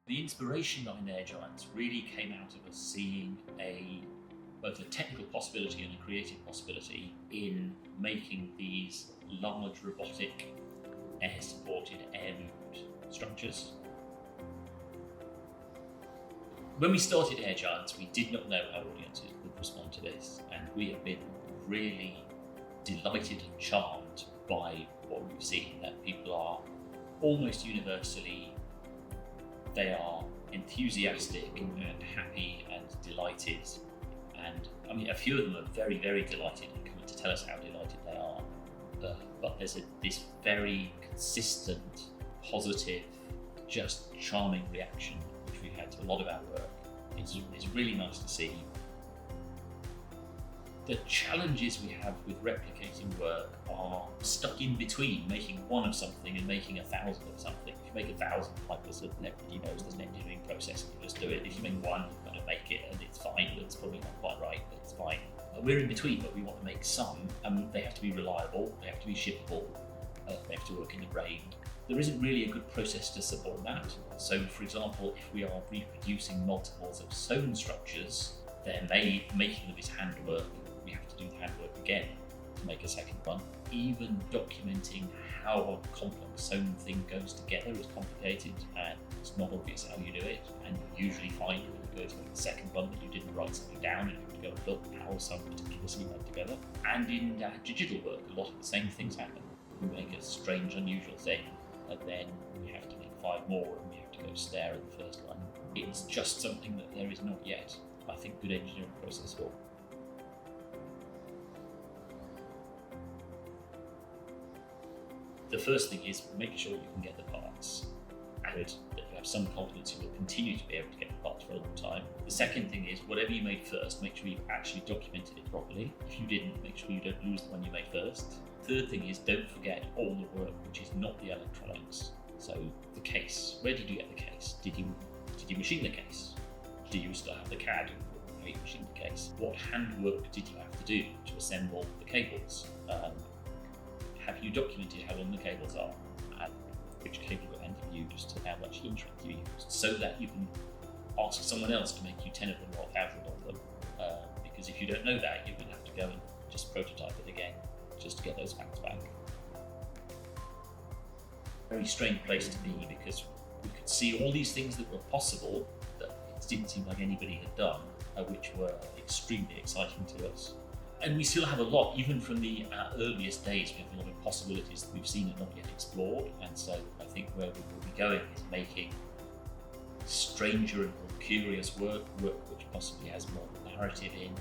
The inspiration behind Air Giants really came out of us seeing both a technical possibility and a creative possibility in making these large robotic air-supported, air-moved structures. When we started Air Giants, we did not know how audiences would respond to this, and we have been really delighted and charmed by what we've seen, that people are almost universally, they are enthusiastic and happy and delighted. And I mean, a few of them are very, very delighted and coming to tell us how delighted they are. But there's this very consistent, positive, just charming reaction which we've had to a lot of our work. It's really nice to see. The challenges we have with replicating work are stuck in between making one of something and making 1,000 of something. If you make 1,000 pipers, everybody knows there's an engineering process and you just do it. If you make one, you've got to make it and it's fine, but it's probably not quite right, but it's fine. We're in between, but we want to make some, and they have to be reliable, they have to be shippable, they have to work in the rain. There isn't really a good process to support that. So, for example, if we are reproducing multiples of sewn structures, they're making them is handwork. We have to do the handwork again to make a second one. Even documenting how a complex sewn thing goes together is complicated, and it's not obvious how you do it. And you usually find when you go to make the second one that you didn't write something down, and you have to go and look how some meticulously went together. And in digital work, a lot of the same things happen. We make a strange, unusual thing, and then we have to make 5 more, and we have to go stare at the first one. It's just something that there is not yet, I think, good engineering process for. The first thing is make sure you can get the parts, and that you have some confidence you will continue to be able to get the parts for a long time. The second thing is whatever you made first, make sure you've actually documented it properly. If you didn't, make sure you don't lose the one you made first. Third thing is don't forget all the work which is not the electronics. So the case, where did you get the case? Did you machine the case? Do you still have the CAD how you machine the case? What handwork did you have to do to assemble the cables? Have you documented how long the cables are and which cable end you used and how much heat shrink you used, so that you can ask someone else to make you 10 of them or 1,000 of them? Because if you don't know that, you're going to have to go and just prototype it again just to get those facts back. Very strange place to be, because we could see all these things that were possible that it didn't seem like anybody had done, which were extremely exciting to us. And we still have a lot, even from the earliest days, we have a lot of possibilities that we've seen and not yet explored. And so I think where we will be going is making stranger and more curious work which possibly has more narrative in,